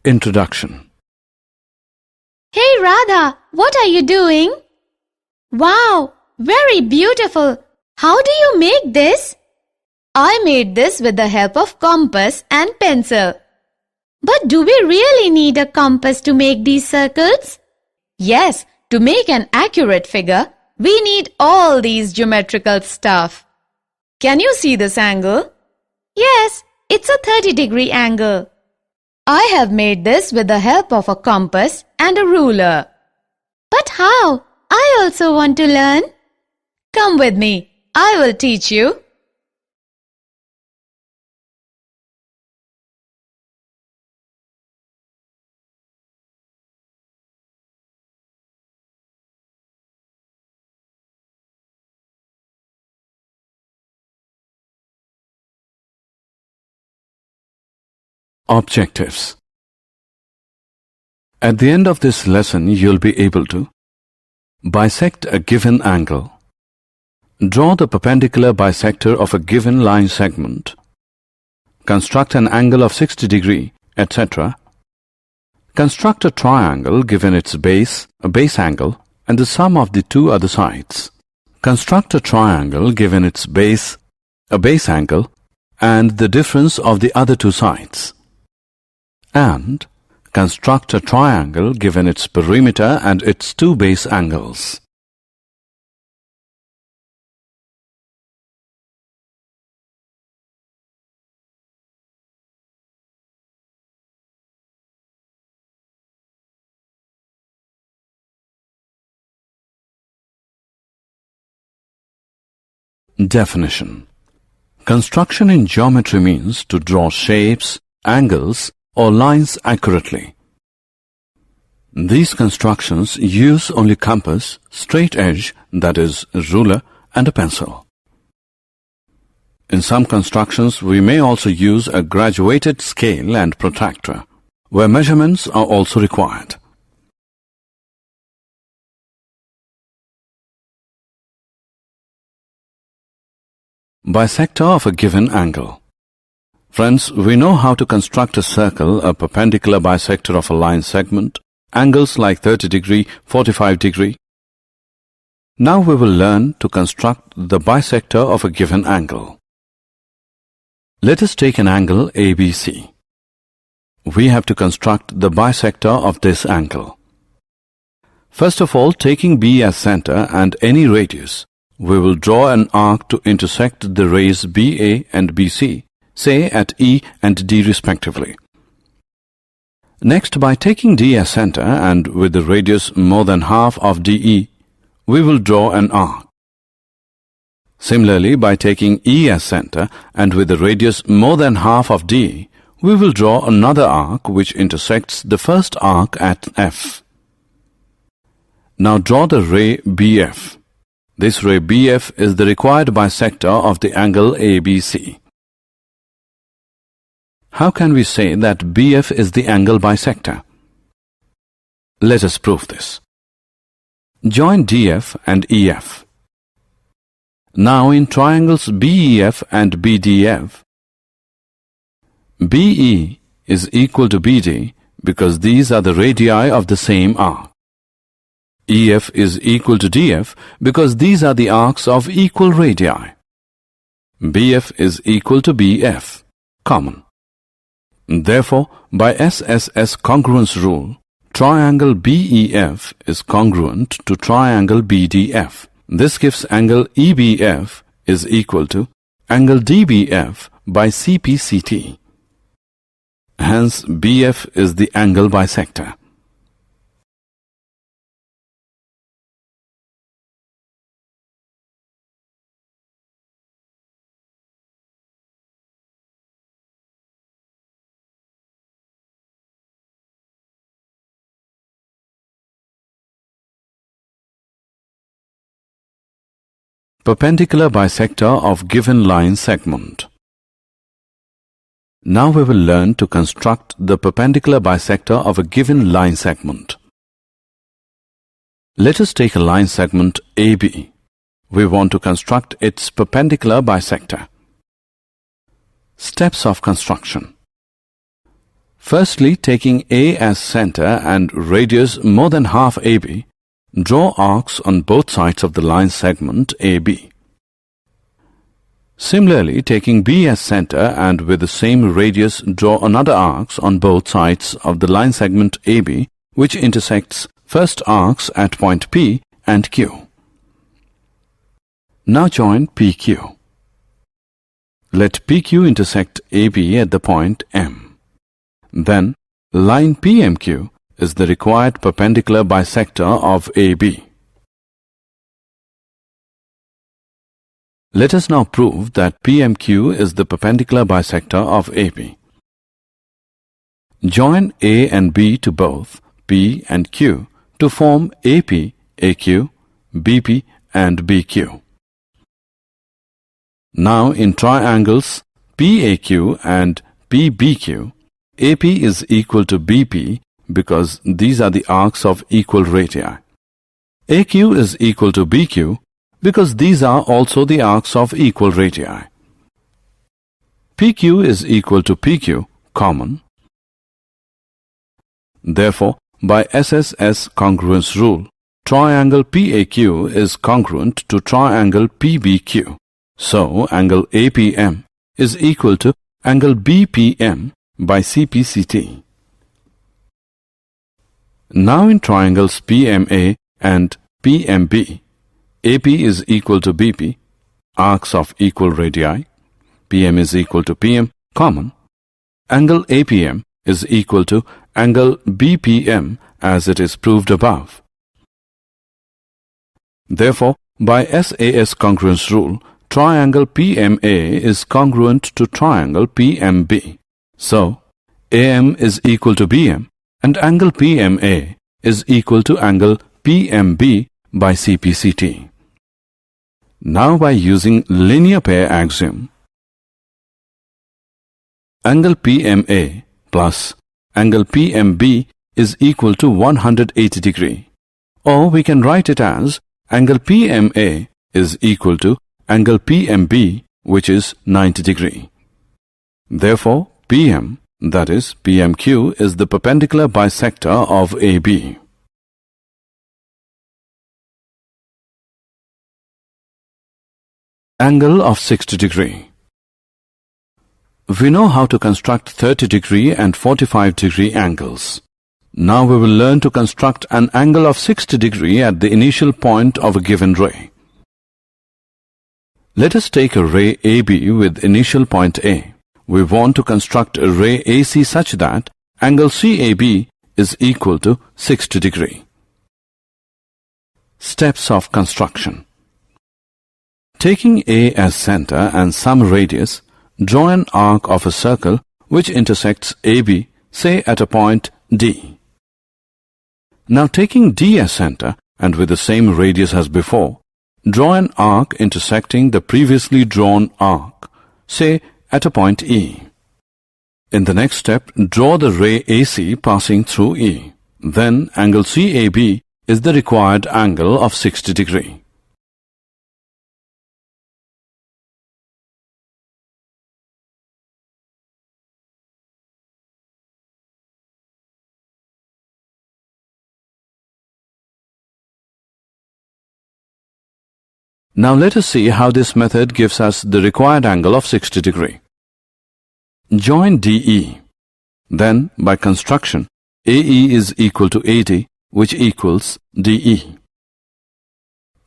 Introduction. Hey Radha, what are you doing? Wow, very beautiful. How do you make this? I made this with the help of compass and pencil. But do we really need a compass to make these circles? Yes, to make an accurate figure, we need all these geometrical stuff. Can you see this angle? Yes, it's a 30-degree angle. I have made this with the help of a compass and a ruler. But how? I also want to learn. Come with me. I will teach you. Objectives. At the end of this lesson, you'll be able to bisect a given angle, draw the perpendicular bisector of a given line segment, construct an angle of 60 degree, etc., construct a triangle given its base, a base angle, and the sum of the two other sides. Construct a triangle given its base, a base angle, and the difference of the other two sides. And construct a triangle given its perimeter and its two base angles. Definition. Construction in geometry means to draw shapes, angles, or lines accurately. These constructions use only compass, straight edge, that is, ruler, and a pencil. In some constructions, we may also use a graduated scale and protractor, where measurements are also required. Bisector of a given angle. Friends, we know how to construct a circle, a perpendicular bisector of a line segment, angles like 30 degree, 45 degree. Now we will learn to construct the bisector of a given angle. Let us take an angle ABC. We have to construct the bisector of this angle. First of all, taking B as center and any radius, we will draw an arc to intersect the rays BA and BC, say at E and D respectively. Next, by taking D as center and with the radius more than half of DE, we will draw an arc. Similarly, by taking E as center and with the radius more than half of DE, we will draw another arc which intersects the first arc at F. Now draw the ray BF. This ray BF is the required bisector of the angle ABC. How can we say that BF is the angle bisector? Let us prove this. Join DF and EF. Now in triangles BEF and BDF, BE is equal to BD because these are the radii of the same arc. EF is equal to DF because these are the arcs of equal radii. BF is equal to BF, common. Therefore, by SSS congruence rule, triangle BEF is congruent to triangle BDF. This gives angle EBF is equal to angle DBF by CPCT. Hence, BF is the angle bisector. Perpendicular bisector of given line segment. Now we will learn to construct the perpendicular bisector of a given line segment. Let us take a line segment AB. We want to construct its perpendicular bisector. Steps of construction. Firstly, taking A as center and radius more than half AB, draw arcs on both sides of the line segment AB. Similarly, taking B as center and with the same radius, draw another arcs on both sides of the line segment AB, which intersects first arcs at point P and Q. Now join PQ. Let PQ intersect AB at the point M. Then, line PMQ is the required perpendicular bisector of AB. Let us now prove that PMQ is the perpendicular bisector of AB. Join A and B to both P and Q to form AP, AQ, BP and BQ. Now in triangles PAQ and PBQ, AP is equal to BP because these are the arcs of equal radii. AQ is equal to BQ because these are also the arcs of equal radii. PQ is equal to PQ, common. Therefore, by SSS congruence rule, triangle PAQ is congruent to triangle PBQ. So, angle APM is equal to angle BPM by CPCT. Now in triangles PMA and PMB, AP is equal to BP, arcs of equal radii. PM is equal to PM, common. Angle APM is equal to angle BPM as it is proved above. Therefore, by SAS congruence rule, triangle PMA is congruent to triangle PMB. So, AM is equal to BM and angle PMA is equal to angle PMB by CPCT. Now by using linear pair axiom, angle PMA plus angle PMB is equal to 180 degree, or we can write it as angle PMA is equal to angle PMB, which is 90 degree. Therefore, PM, that is PMQ, is the perpendicular bisector of AB. Angle of 60 degree. We know how to construct 30 degree and 45 degree angles. Now we will learn to construct an angle of 60 degree at the initial point of a given ray. Let us take a ray AB with initial point A. We want to construct a ray AC such that angle CAB is equal to 60 degree. Steps of construction. Taking A as center and some radius, draw an arc of a circle which intersects AB, say at a point D. Now taking D as center and with the same radius as before, draw an arc intersecting the previously drawn arc, say at a point E. In the next step, draw the ray AC passing through E. Then angle CAB is the required angle of 60 degree. Now let us see how this method gives us the required angle of 60 degree. Join DE. Then, by construction, AE is equal to AD, which equals DE.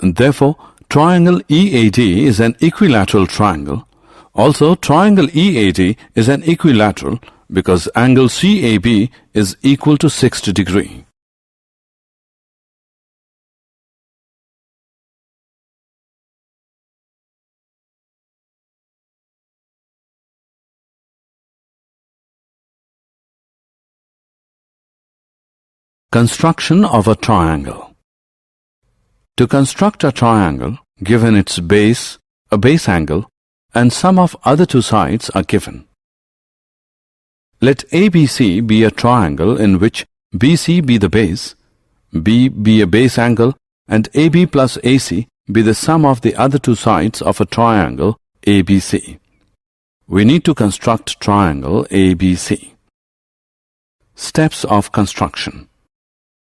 And therefore, triangle EAD is an equilateral triangle. Also, triangle EAD is an equilateral because angle CAB is equal to 60 degree. Construction of a triangle. To construct a triangle, given its base, a base angle, and sum of other two sides are given. Let ABC be a triangle in which BC be the base, B be a base angle, and AB plus AC be the sum of the other two sides of a triangle ABC. We need to construct triangle ABC. Steps of construction.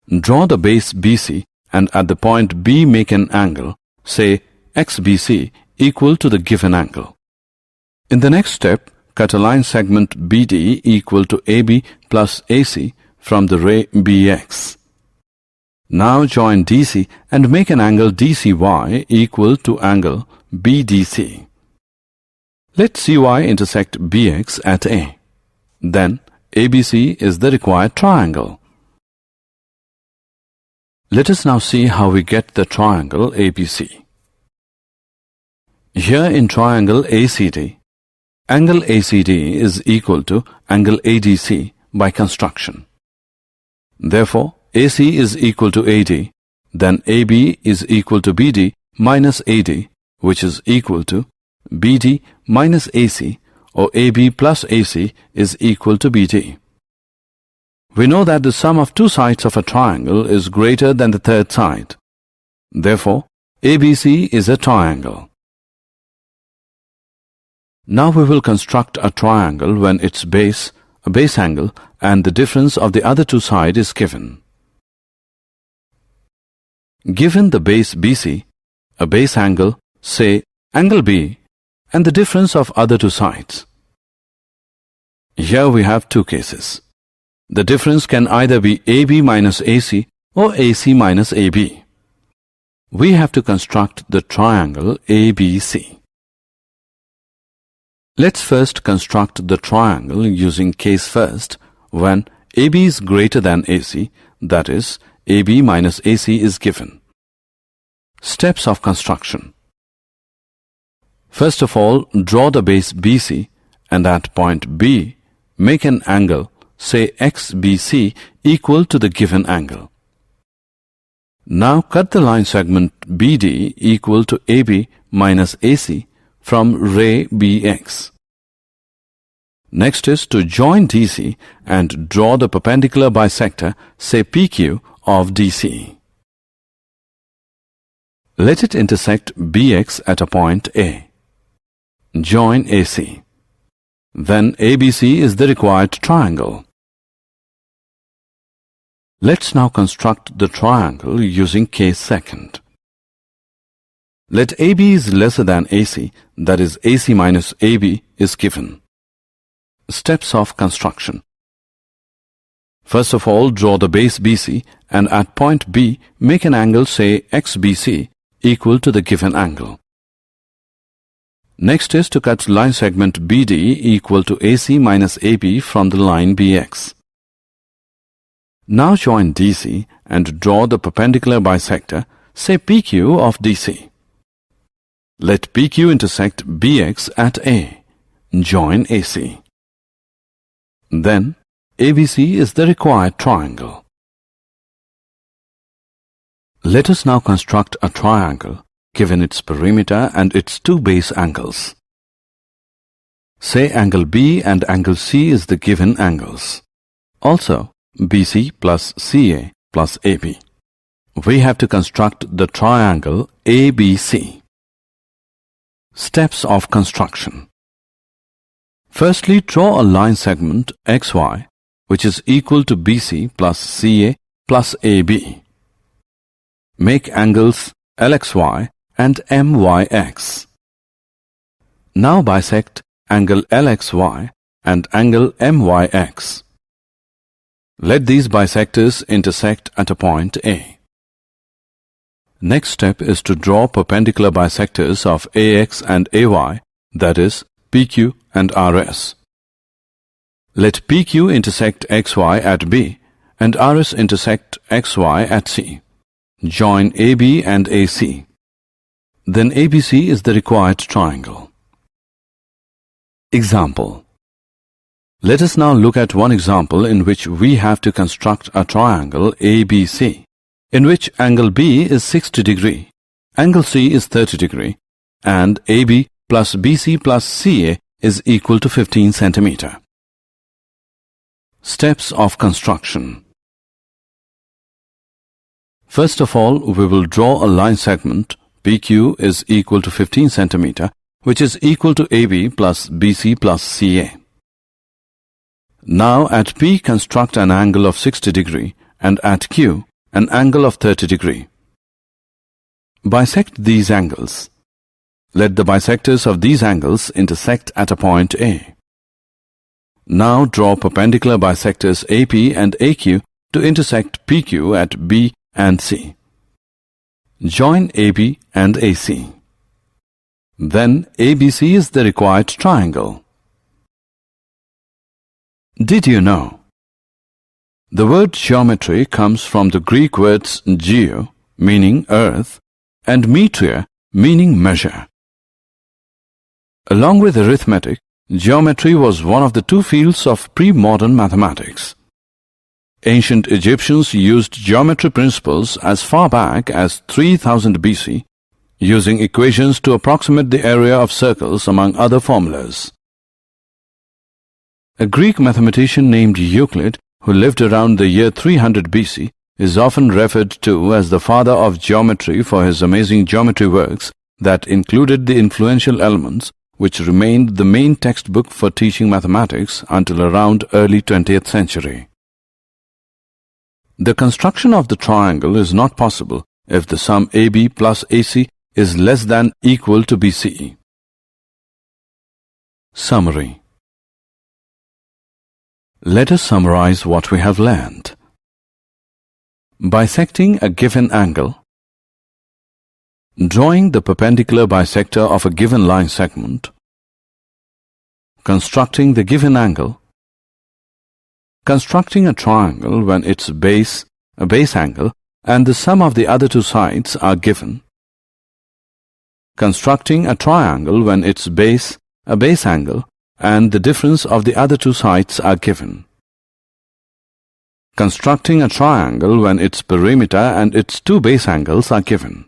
Draw the base BC and at the point B make an angle, say XBC, equal to the given angle. In the next step, cut a line segment BD equal to AB plus AC from the ray BX. Now join DC and make an angle DCY equal to angle BDC. Let CY intersect BX at A. Then ABC is the required triangle. Let us now see how we get the triangle ABC. Here in triangle ACD, angle ACD is equal to angle ADC by construction. Therefore, AC is equal to AD, then AB is equal to BD minus AD, which is equal to BD minus AC, or AB plus AC is equal to BD. We know that the sum of two sides of a triangle is greater than the third side. Therefore, ABC is a triangle. Now we will construct a triangle when its base, a base angle, and the difference of the other two sides is given. Given the base BC, a base angle, say angle B, and the difference of other two sides. Here we have two cases. The difference can either be AB minus AC or AC minus AB. We have to construct the triangle ABC. Let's first construct the triangle using case first when AB is greater than AC, that is, AB minus AC is given. Steps of construction. First of all, draw the base BC and at point B, make an angle, say XBC, equal to the given angle. Now cut the line segment BD equal to AB minus AC from ray BX. Next is to join DC and draw the perpendicular bisector, say PQ, of DC. Let it intersect BX at a point A. Join AC. Then ABC is the required triangle. Let's now construct the triangle using case second. Let AB is lesser than AC, that is AC minus AB is given. Steps of construction. First of all, draw the base BC and at point B make an angle, say XBC, equal to the given angle. Next is to cut line segment BD equal to AC minus AB from the line BX. Now join DC and draw the perpendicular bisector, say PQ of DC. Let PQ intersect BX at A. Join AC. Then ABC is the required triangle. Let us now construct a triangle given its perimeter and its two base angles. Say angle B and angle C is the given angles. Also, BC plus CA plus AB. We have to construct the triangle ABC. Steps of construction. Firstly, draw a line segment XY, which is equal to BC plus CA plus AB. Make angles LXY and MYX. Now bisect angle LXY and angle MYX. Let these bisectors intersect at a point A. Next step is to draw perpendicular bisectors of AX and AY, that is, PQ and RS. Let PQ intersect XY at B and RS intersect XY at C. Join AB and AC. Then ABC is the required triangle. Example. Let us now look at one example in which we have to construct a triangle ABC, in which angle B is 60 degree, angle C is 30 degree, and AB plus BC plus CA is equal to 15 centimeter. Steps of construction. First of all, we will draw a line segment PQ is equal to 15 centimeter, which is equal to AB plus BC plus CA. Now at P construct an angle of 60 degree and at Q an angle of 30 degree. Bisect these angles. Let the bisectors of these angles intersect at a point A. Now draw perpendicular bisectors AP and AQ to intersect PQ at B and C. Join AB and AC. Then ABC is the required triangle. Did you know? The word geometry comes from the Greek words geo, meaning earth, and metria, meaning measure. Along with arithmetic, geometry was one of the two fields of pre-modern mathematics. Ancient Egyptians used geometry principles as far back as 3000 BC, using equations to approximate the area of circles among other formulas. A Greek mathematician named Euclid, who lived around the year 300 BC, is often referred to as the father of geometry for his amazing geometry works that included the influential elements which remained the main textbook for teaching mathematics until around early 20th century. The construction of the triangle is not possible if the sum AB plus AC is less than equal to BCE. Summary. Let us summarize what we have learned. Bisecting a given angle. Drawing the perpendicular bisector of a given line segment. Constructing the given angle. Constructing a triangle when its base, a base angle, and the sum of the other two sides are given. Constructing a triangle when its base, a base angle, and the difference of the other two sides are given. Constructing a triangle when its perimeter and its two base angles are given.